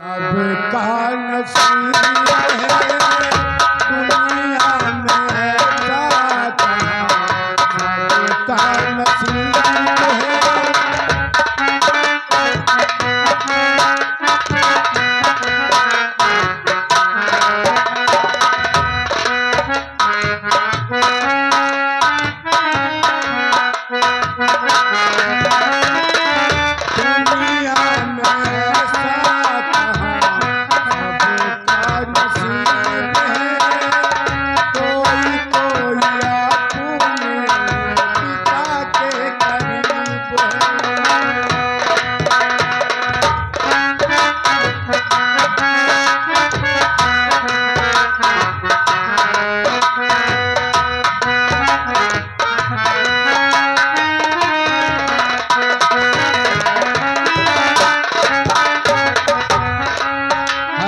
अब का नसीब है दुनिया में ऐसा कहाँ, अब का नसीब है।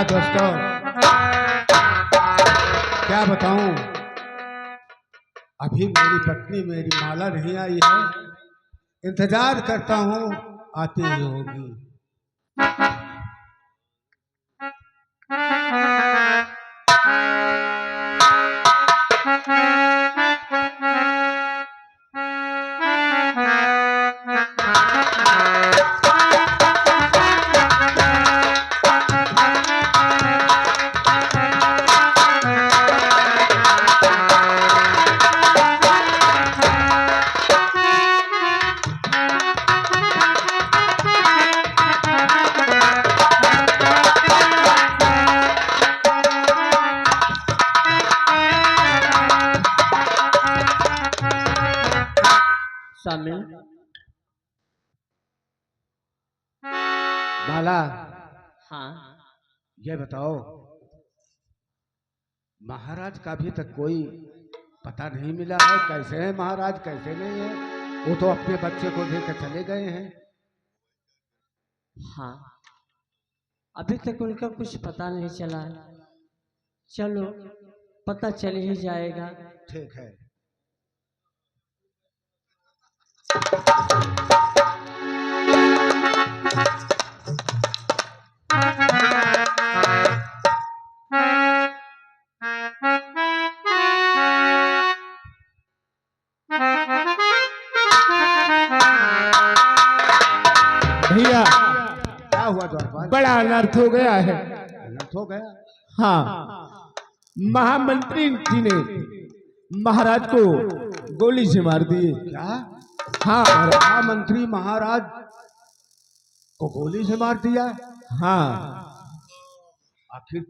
दोस्तों क्या बताऊं, अभी मेरी पत्नी मेरी माला नहीं आई है, इंतजार करता हूं आती ही होगी। माला, हाँ, ये बताओ महाराज का अभी तक कोई पता नहीं मिला है, कैसे है महाराज कैसे नहीं है? वो तो अपने बच्चे को लेकर चले गए हैं। हाँ, अभी तक उनका कुछ पता नहीं चला है। चलो पता चल ही जाएगा। ठीक है। भैया क्या हुआ द्वारपाल? बड़ा अनर्थ हो गया है। अनर्थ हो गया? हाँ, महामंत्री जी ने महाराज को गोली से मार दिए। क्या? हाँ महामंत्री महाराज को गोली से मार दिया? हाँ आखिर?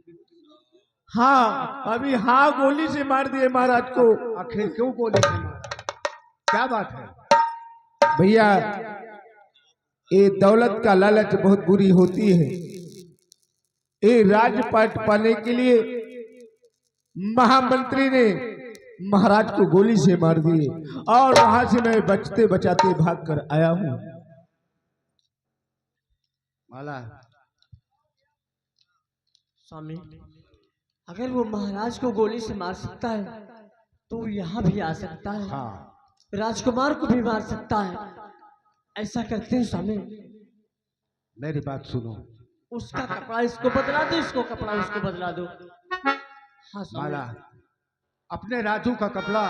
हाँ, अभी हाँ गोली से मार दिए महाराज को। आखिर क्यों गोली से मारा? क्या बात है? भैया ये दौलत का लालच बहुत बुरी होती है। ये राजपाट पाने के लिए महामंत्री ने महाराज को गोली से मार दिए और वहां से मैं बचते बचाते भाग कर आया हूं। माला, स्वामी, अगर वो महाराज को गोली से मार सकता है तो यहाँ भी आ सकता है। हाँ, राजकुमार को भी मार सकता है। ऐसा करते हैं स्वामी, मेरी बात सुनो। उसका कपड़ा इसको बदला दो, इसको कपड़ा उसको बदला दो। हाँ स्वामी। माला, अपने राजू का कपड़ा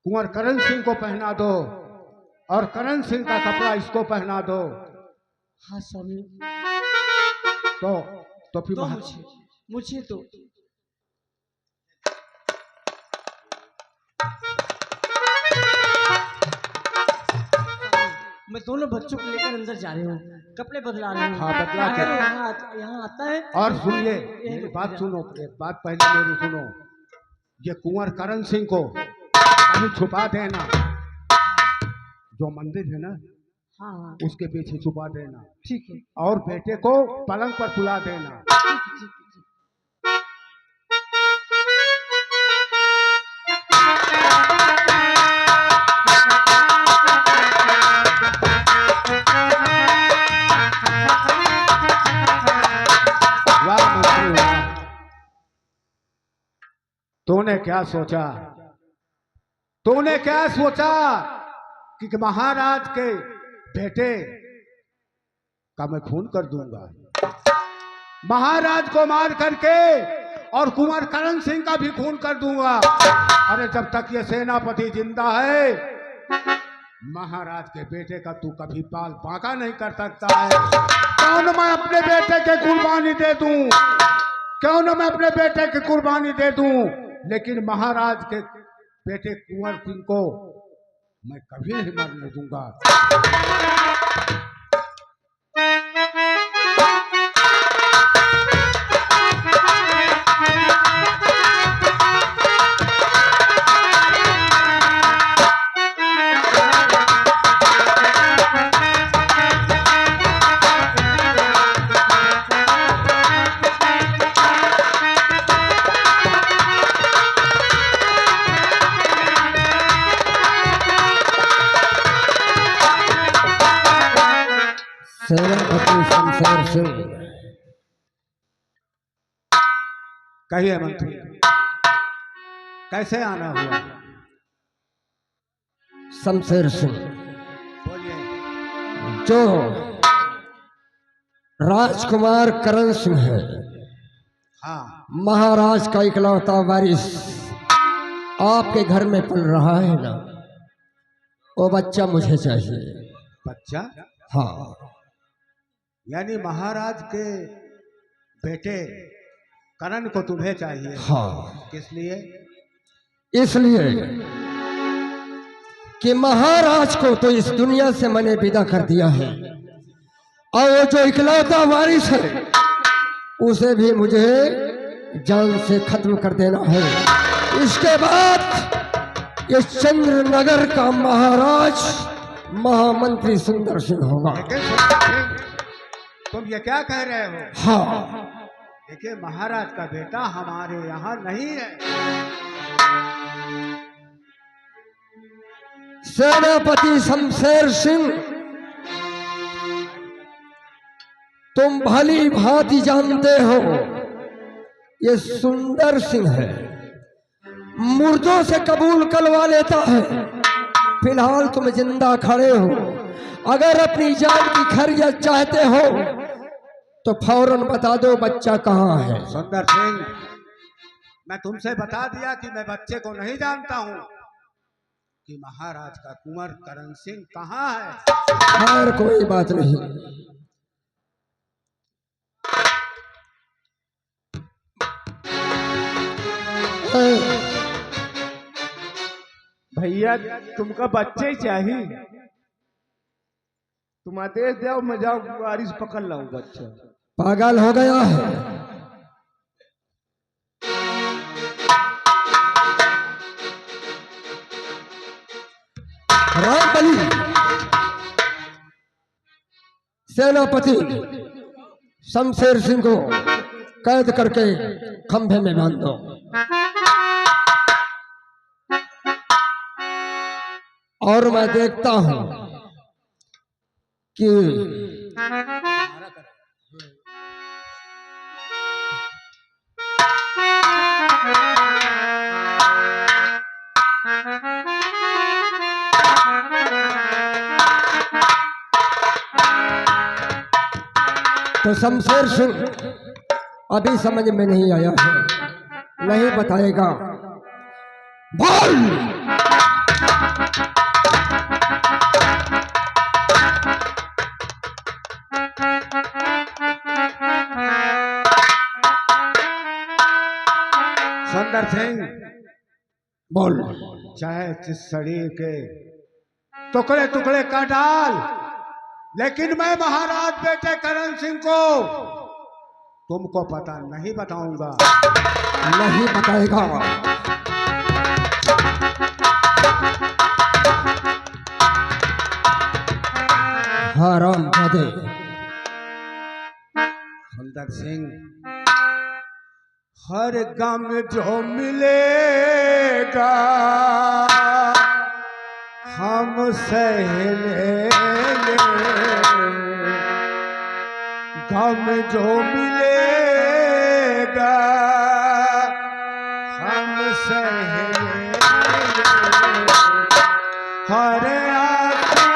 कुंवर करण सिंह को पहना दो और करण सिंह का कपड़ा इसको पहना दो। हाँ स्वामी। तो फिर तो मुझे तो मैं दोनों बच्चों को लेकर अंदर जा रही हूँ, कपड़े बदला रही हूँ। हाँ, बदला के। अगर यहाँ आता है और सुनिए, मेरी बात सुनो, एक बात पहले मेरी सुनो। ये कुंवर करण सिंह को कहीं छुपा देना, जो मंदिर है ना, हाँ हाँ, उसके पीछे छुपा देना। ठीक है। और बेटे को पलंग पर सुला देना। तूने क्या सोचा? तूने क्या सोचा कि महाराज के बेटे का मैं खून कर दूंगा? महाराज को मार करके और कुंवर करण सिंह का भी खून कर दूंगा। अरे जब तक ये सेनापति जिंदा है, महाराज के बेटे का तू कभी बाल बांका नहीं कर सकता है। क्यों न मैं अपने बेटे के कुर्बानी दे दूं, क्यों न मैं अपने बेटे की कुर्बानी दे दूं, लेकिन महाराज के बेटे कुंवर सिंह को मैं कभी नहीं मरने दूंगा। सेनापति शमशेर सिंह। कहिए मंत्री, कैसे आना हुआ? शमशेर सिंह, बोलिए। जो राजकुमार करण सिंह है, हाँ, महाराज का इकलौता वारिस, आपके घर में पल रहा है ना, वो बच्चा मुझे चाहिए। बच्चा? हाँ, यानी महाराज के बेटे करण को तुम्हें चाहिए? हाँ। किस लिए? इसलिए कि महाराज को तो इस दुनिया से मैंने विदा कर दिया है, और वो जो इकलौता वारिस है उसे भी मुझे जान से खत्म कर देना है। इसके बाद इस चंद्रनगर का महाराज महामंत्री सुंदर सिंह होगा। लेकिन सुंदर सिंह, तुम ये क्या कह रहे हो? हाँ, देखिए, महाराज का बेटा हमारे यहाँ नहीं है। सेनापति शमशेर सिंह, तुम भली भांति जानते हो ये सुंदर सिंह है, मुर्दों से कबूल करवा लेता है। फिलहाल तुम जिंदा खड़े हो, अगर अपनी जान की खैरियत चाहते हो तो फौरन बता दो बच्चा कहाँ है। सुंदर सिंह, मैं तुमसे बता दिया कि मैं बच्चे को नहीं जानता हूँ कि महाराज का कुंवर करण सिंह कहाँ है। खैर कोई बात नहीं, भैया तुमका बच्चे ही चाहिए, तुम आदेश दो, मैं जाऊँ बारिश पकड़ लाऊं बच्चा। पागल हो गया है। रामबली, सेनापति शमशेर सिंह को कैद करके खंभे में बांध दो। और मैं देखता हूं कि तो शमशेर सिंह अभी समझ में नहीं आया है, नहीं बताएगा। बोल। सुंदर सिंह, बोल। चाहे जिस शरीर के टुकड़े टुकड़े कर डाल, लेकिन मैं महाराज बेटे करण सिंह को तुमको पता नहीं बताऊंगा। नहीं बताएगा। हराम जादे। सुंदर सिंह, हर गम जो मिलेगा हम सह लेंगे, गम जो मिलेगा हम सह लेंगे, हर आंसू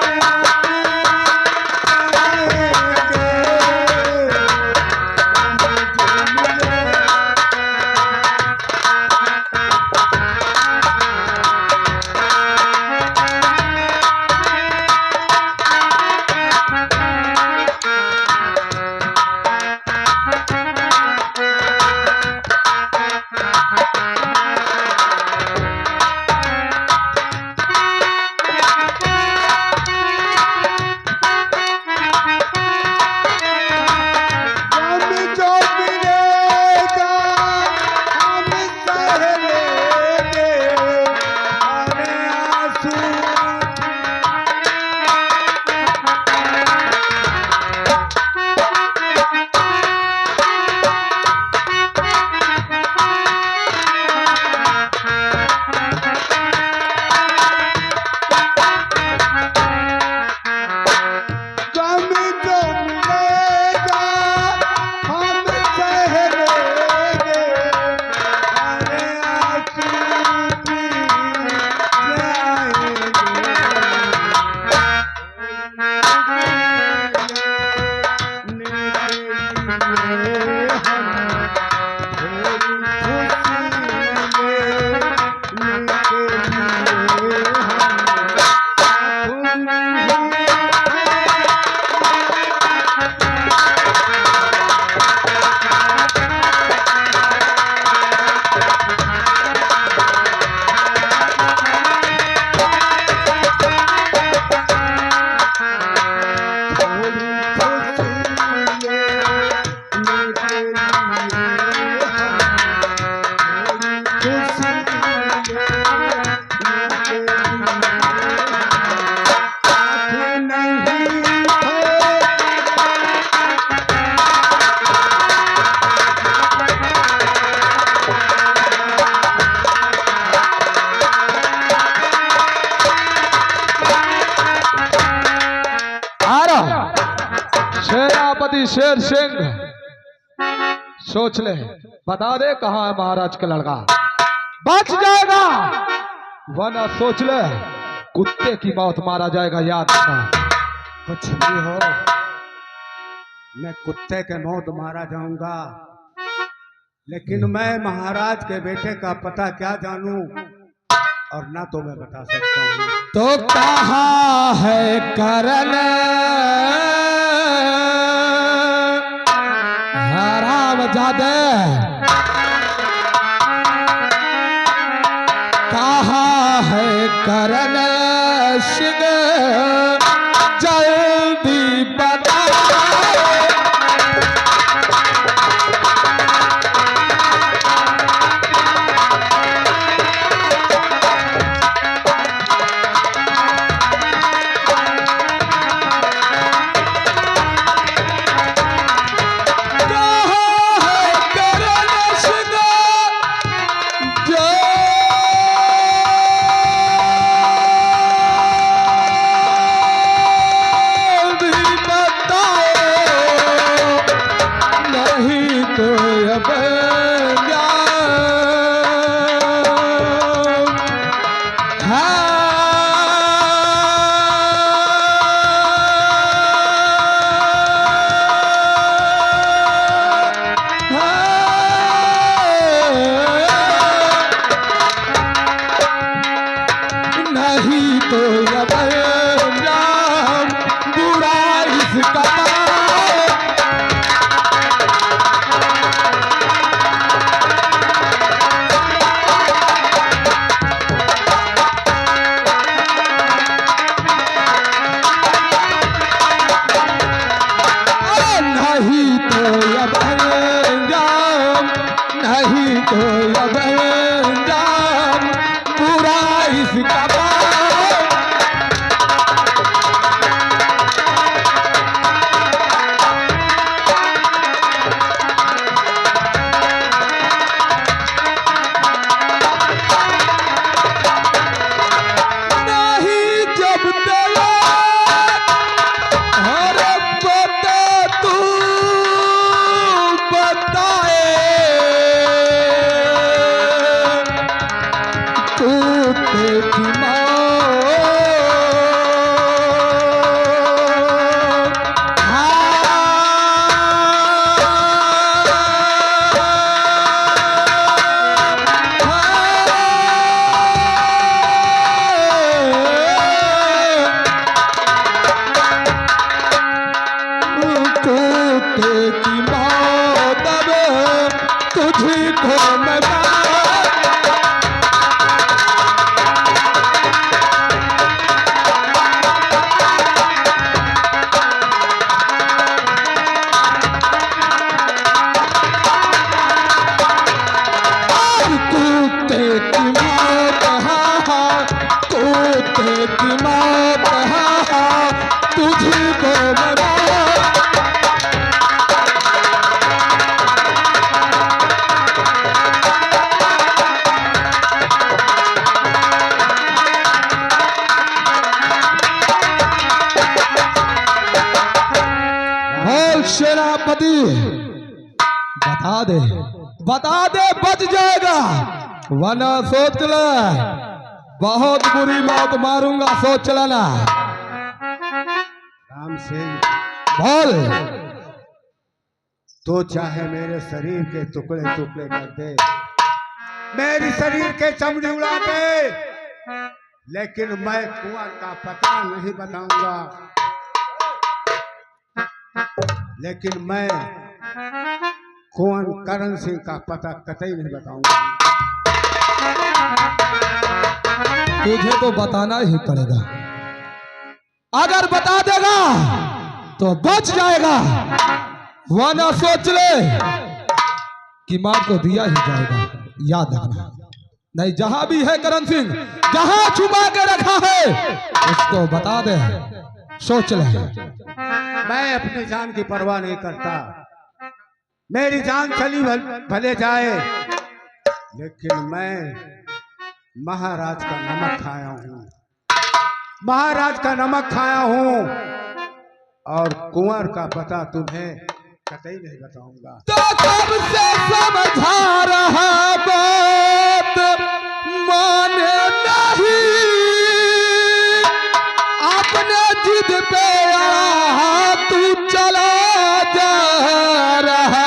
सेनापति शेर सिंह, सोच ले, बता दे कहाँ है महाराज का लड़का, बच जाएगा, वरना सोच ले कुत्ते की मौत मारा जाएगा। याद रखना। कुछ भी हो, मैं कुत्ते के मौत मारा जाऊंगा, लेकिन मैं महाराज के बेटे का पता क्या जानूं, और ना तो मैं बता सकता हूँ। तो कहाँ है करण हरामजादे, कहाँ है करण सिंह, जल्दी बता। नहीं तो बुरा इसका नहीं तो नहीं तो बुरा इसका सेनापति बता दे बच जाएगा, वरना सोच ले बहुत बुरी मौत मारूंगा, सोच लेना। राम सिंह, बोल। तो चाहे मेरे शरीर के टुकड़े टुकड़े कर दे, मेरी शरीर के चमड़ी उड़ा दे, लेकिन मैं कुंवर का पता नहीं बताऊंगा। लेकिन मैं कुंवर करण सिंह का पता कतई नहीं बताऊंगा। तुझे तो बताना ही पड़ेगा। अगर बता देगा तो बच जाएगा, वरना सोच ले कि मार तो दिया ही जाएगा। याद रखना, नहीं जहां भी है करण सिंह, जहां छुपा के रखा है उसको बता दे, सोच ले। मैं अपनी जान की परवाह नहीं करता, मेरी जान चली भले जाए, लेकिन मैं महाराज का नमक खाया हूं, महाराज का नमक खाया हूं, और कुंवर का पता तुम्हें कतई नहीं बताऊंगा। तो कब से समझा रहा बात माने नहीं, अपने जिद पे आया तू चला जा रहा,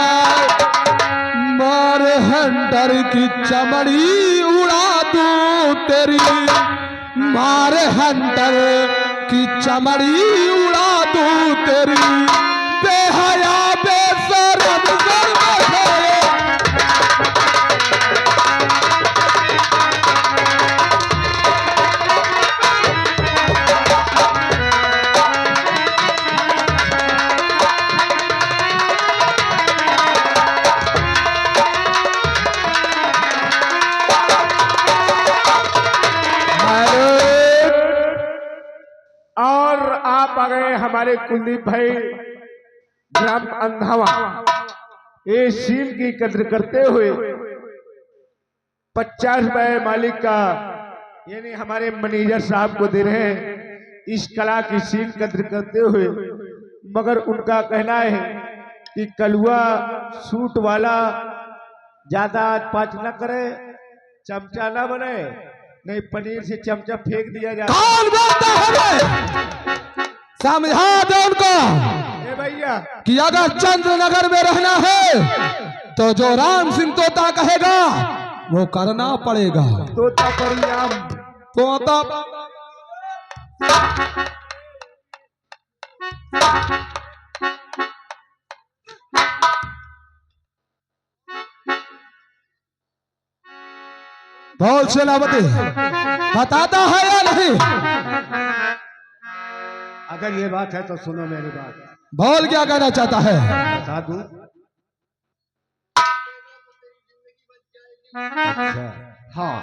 मार हंटर की चमड़ी उड़ा दूं तेरी, मार हंटर की चमड़ी उड़ा दूं तेरी, बेहया बेशरम ज़र्म और आप आ गए हमारे कुलदीप भाई ग्राम अंधावा। ये सील की कद्र करते हुए 50 रुपए मालिक का यानी हमारे मैनेजर साहब को दे रहे हैं, इस कला की सील कद्र करते हुए। मगर उनका कहना है कि कलुआ सूट वाला ज्यादा पाँच न करे, चमचा न बने, नहीं पनीर से चमचा फेंक दिया जाए। कौन बोलता है? समझा दे उनको ए भैया कि अगर चंद्रनगर में रहना है तो जो राम सिंह तोता कहेगा वो करना पड़ेगा। तोता परिणाम तोता बोल सेनापति, बताता है या नहीं? अगर ये बात है तो सुनो मेरी बात, बोल क्या कहना चाहता है? बता दूं? अच्छा, हाँ,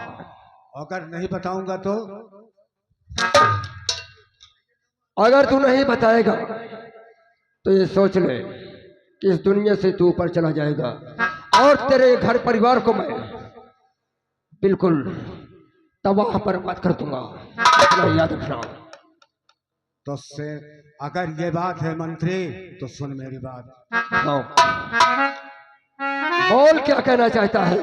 अगर नहीं बताऊंगा तो अगर तू नहीं बताएगा तो ये सोच ले कि इस दुनिया से तू ऊपर चला जाएगा और तेरे घर परिवार को मैं बिल्कुल तबाह बर्बाद कर दूंगा। इतना याद रखना। तो से अगर ये बात है मंत्री तो सुन मेरी बात। हाँ। बोल क्या कहना चाहता है?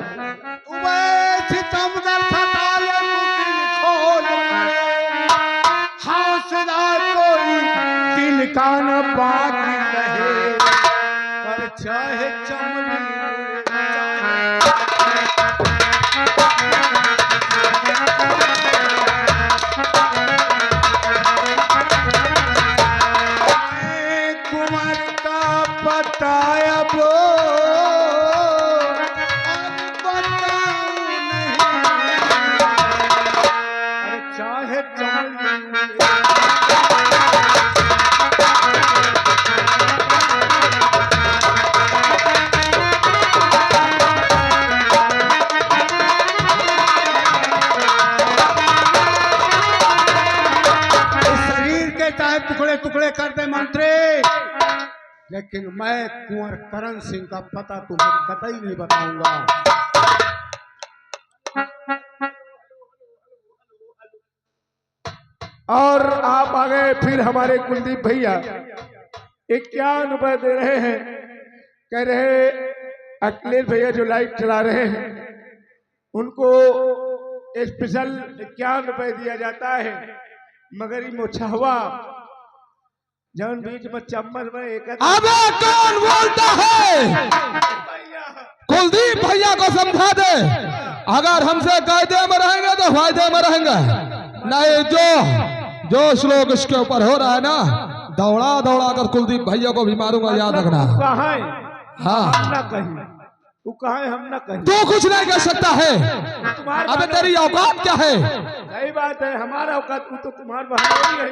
दिल का न बाकी रहे, पर चाहे चमड़ी कुमार का बताया बो चाहे टुकड़े टुकड़े कर दे मंत्री, लेकिन मैं कुंवर करण सिंह का पता तुम्हें कतई नहीं बताऊंगा। और आप आ गए फिर हमारे कुलदीप भैया 51 रुपए दे रहे हैं। कह रहे अखिलेश भैया जो लाइट चला रहे हैं उनको स्पेशल 51 रुपए दिया जाता है, मगर ये मोछावा जौन बीच में चम्मच में एक अबे कौन बोलता है? कुलदीप भैया को समझा दे, अगर हमसे कायदे में रहेंगे तो फायदे में रहेंगे, नहीं जो श्लोक इसके ऊपर हो रहा है ना, दौड़ा दौड़ा कर कुलदीप भैया को भी मारूंगा, याद रखना। कहा है हाँ, हम ना कहीं, तू कहा है हम ना कहीं, तू कुछ नहीं कर सकता है। तुम्हारा अबे तेरी औकात क्या है? सही बात है, हमारा औकात तू तो तुम्हार बहाना ही है।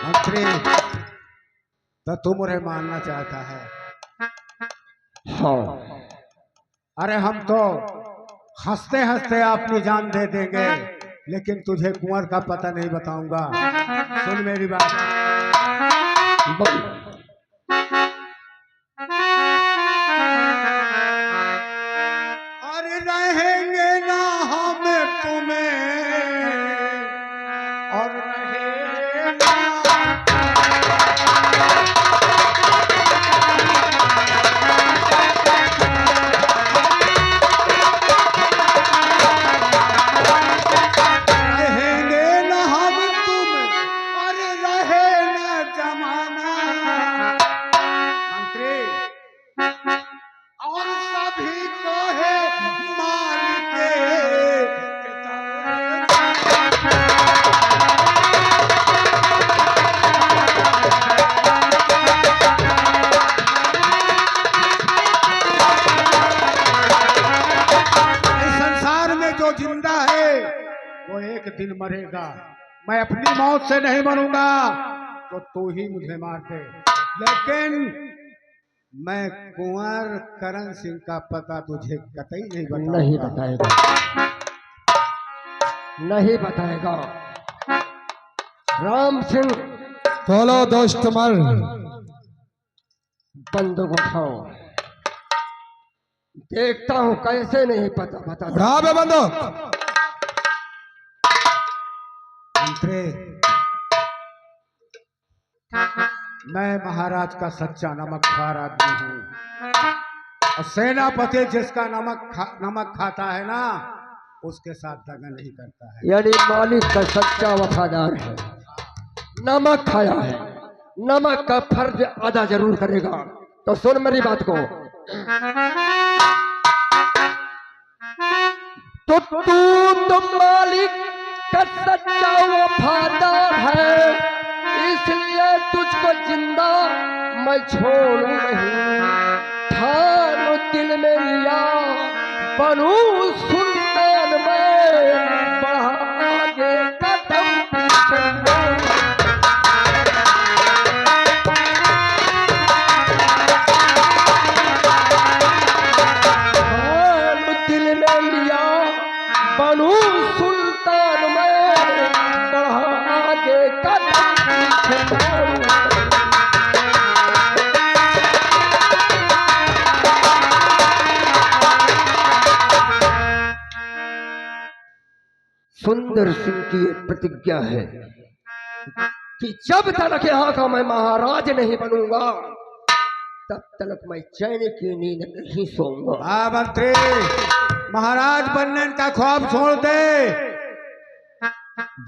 मंत्री, तो तू मुझे मानना चाहता है? हाँ, अरे हम तो हंसते हंसते अपनी जान दे देंगे, लेकिन तुझे कुंवर का पता नहीं बताऊंगा। सुन मेरी बात। अरे रहेंगे ना हम तुम्हें और रहेगा रहेंगे ना हम तुम, अरे रहे ना जमाना। मंत्री, और सभी को है मालिक इस संसार में जो जिंदा है वो एक दिन मरेगा। मैं अपनी मौत से नहीं मरूंगा तो तू ही मुझे मार दे, लेकिन मैं कुंवर करण सिंह का पता तुझे कतई नहीं बताऊंगा। नहीं बताएगा, नहीं बताएगा। राम सिंह, बोलो दोस्त मर। बंदूक उठाओ, देखता हूं कैसे नहीं पता बता। उड़ा बे बंदूक। मंत्री, मैं महाराज का सच्चा नमकखार आदमी हूँ, और सेनापति जिसका नमक खाता है ना, उसके साथ दगा नहीं करता है। यानी मालिक का सच्चा वफादार है, नमक खाया है, नमक का फर्ज अदा जरूर करेगा। तो सुन मेरी बात को, तो मालिक का सच्चा वफादार है, इसलिए तुझको जिंदा मैं छोड़ू नहीं। ठानो दिल में लिया बनू सुल्तान में, बढ़ागे कदम पीछे मोड़। ठानो दिल में लिया बनू सुल्तान में, बढ़ागे कदम पीछे मोड़। सुंदर सिंह की ये प्रतिज्ञा है कि जब तक यहाँ का मैं महाराज नहीं बनूंगा, तब तक मैं चैन की नींद नहीं सोऊंगा। हाँ मंत्री, महाराज बनने का ख्वाब छोड़ दे।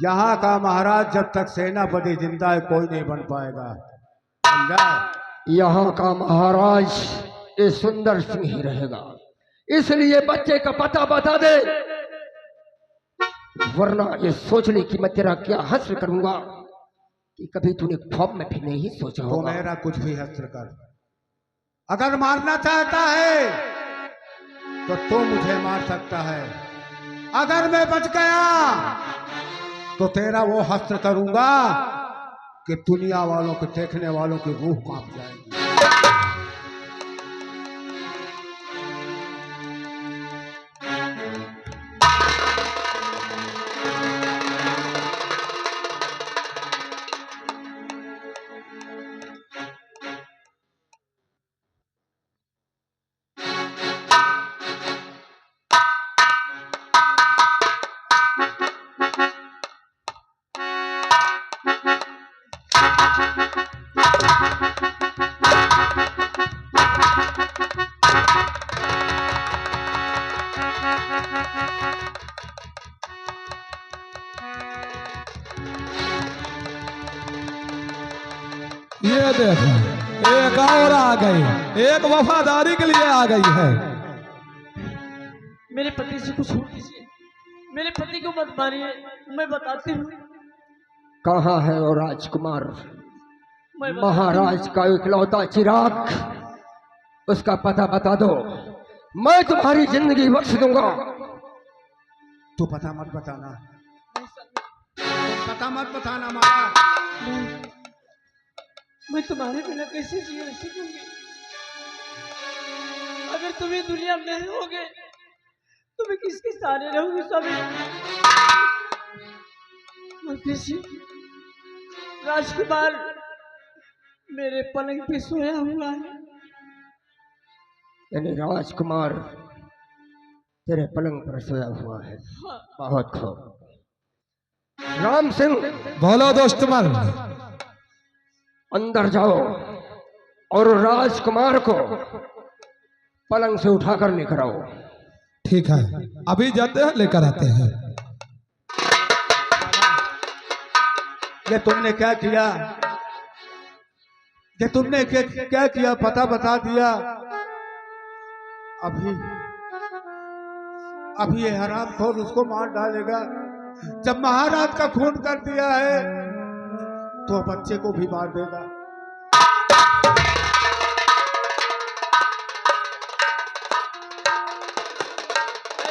यहाँ का महाराज जब तक सेनापति जिंदा है कोई नहीं बन पाएगा, समझा? यहाँ का महाराज ये सुंदर सिंह ही रहेगा, इसलिए बच्चे का पता बता दे, वरना ये सोच ले कि मैं तेरा क्या हस्र करूंगा कि कभी तूने ख्वाब में भी नहीं सोचा तो होगा। मेरा कुछ भी हस्र कर। अगर मारना चाहता है तो तू मुझे मार सकता है, अगर मैं बच गया तो तेरा वो हस्र करूंगा कि दुनिया वालों को, देखने वालों की रूह कांप जाएगी। ये देखो, एक और आ गई, एक वफादारी के लिए आ गई है। मेरे पति से कुछ छूट दीजिए, मेरे पति को मत मारिए, मैं बताती हूँ। कहाँ है वो राजकुमार? मैं बताती हूँ। महाराज का इकलौता चिराग, उसका पता बता दो, मैं तुम्हारी जिंदगी बख्श दूंगा। तू पता मत बताना, पता मत बताना महाराज। मैं तुम्हारे बिना कैसे जी सकूंगी? अगर तुम ये दुनिया में नहीं होगे तो मैं किसके सहारे रहूंगी स्वामी? मंत्री जी, राजकुमार मेरे पलंग पे सोया हुआ है। यानी राजकुमार तेरे पलंग पर सोया हुआ है? हाँ। बहुत खूब। राम सिंह, बोलो दोस्तमल। अंदर जाओ और राजकुमार को पलंग से उठाकर लेकर आओ। ठीक है, अभी जाते हैं, लेकर आते हैं। ये तुमने क्या किया? ये तुमने क्या किया? पता बता दिया। अभी ये हरामखोर उसको मार डालेगा। जब महाराज का खून कर दिया है तो बच्चे को भी मार देगा।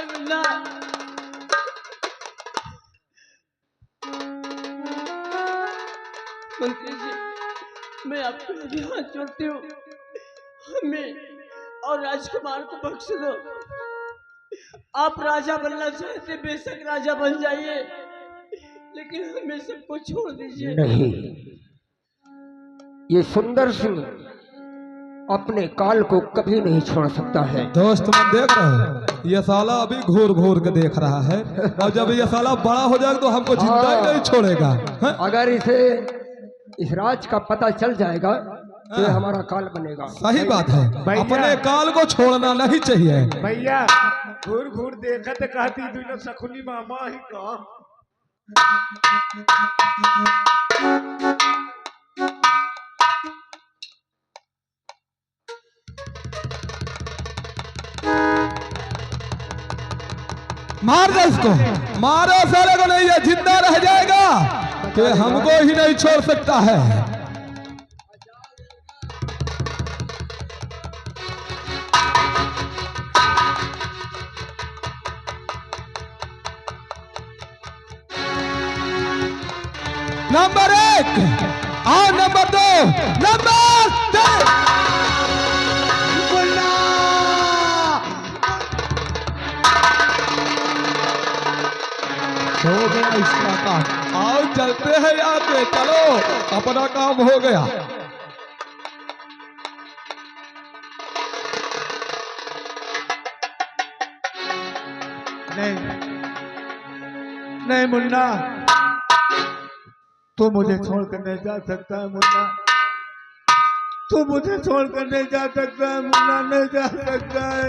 मुन्ना, मंत्री जी, मैं आपके आगे हाथ जोड़ती हूँ, हमें और राजकुमार को बख्श दो। आप राजा बनना चाहते बेशक राजा बन जाइए, लेकिन हमें सबको छोड़ दीजिए। नहीं, ये सुंदर सिंह अपने काल को कभी नहीं छोड़ सकता है। दोस्त मन देख रहे हो, ये साला अभी घूर घूर के देख रहा है, और जब ये साला बड़ा हो जाएगा तो हमको जिंदा ही नहीं छोड़ेगा। हैं? अगर इसे इस राज का पता चल जाएगा तो ये हमारा काल बनेगा। सही बात है, भैया। अपने काल को छोड़ना नहीं चाहिए। भैया घूर घूर देखत कहती दुनो सखुनी मामा ही का। मार दे इसको, मारो साले को, नहीं ये जिंदा रह जाएगा तो ये हमको ही नहीं छोड़ सकता है। नंबर 1 और नंबर 2, नंबर 3। हो गया इसका काम। आओ चलते हैं यहाँ पे, चलो अपना काम हो गया। नहीं नहीं मुन्ना, तू मुझे छोड़कर नहीं जा सकता है मुन्ना। तू मुझे छोड़कर नहीं जा सकता है मुन्ना, नहीं जा सकता है।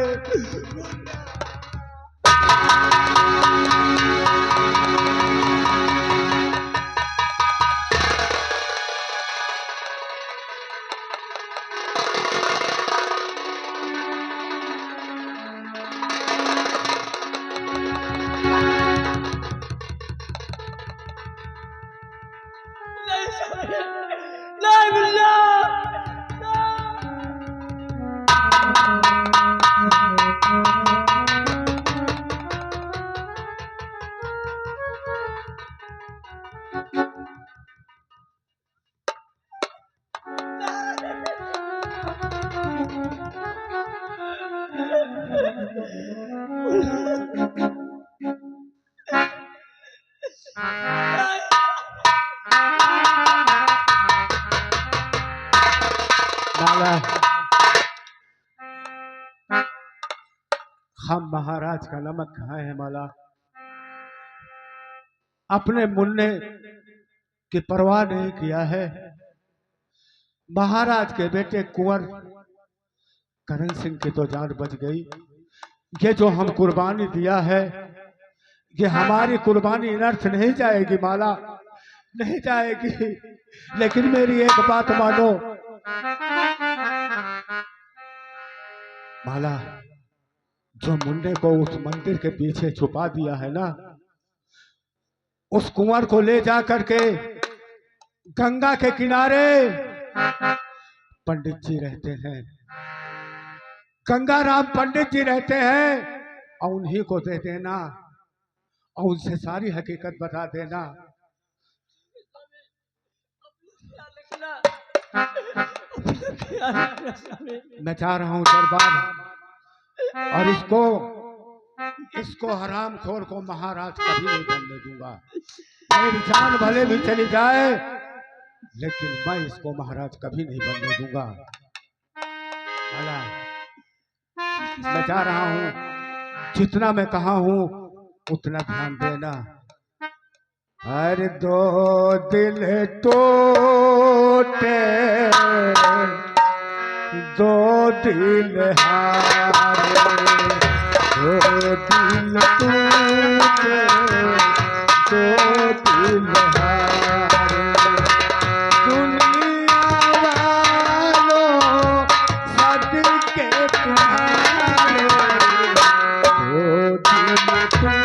नहीं मुन्ना, माला, हम महाराज का नमक खाए हैं माला। अपने मुन्ने की परवाह नहीं किया है। महाराज के बेटे कुंवर करण सिंह की तो जान बच गई। ये जो हम कुर्बानी दिया है, ये हमारी कुर्बानी व्यर्थ नहीं जाएगी माला। नहीं जाएगी, लेकिन मेरी एक बात मानो माला, जो मुन्ने को उस मंदिर के पीछे छुपा दिया है ना, उस कुंवर को ले जा करके गंगा के किनारे पंडित जी रहते हैं, गंगाराम पंडित जी रहते हैं, और उन्हीं को दे देना और उनसे सारी हकीकत बता देना। मैं जा रहा हूं दरबार, और इसको हरामखोर को महाराज कभी नहीं बनने दूंगा। मेरी जान भले भी चली जाए, लेकिन मैं इसको महाराज कभी नहीं बनने दूंगा। माला, मैं जा रहा हूं, जितना मैं कहा हूं उतना ध्यान देना। हर दो दिल टूटे, दो दिल हारे, दो दिल टूटे, दो दिल हारे, दुनिया वालों सदके तुम्हारे, दो दिल टूटे।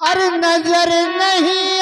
अरे नजर नहीं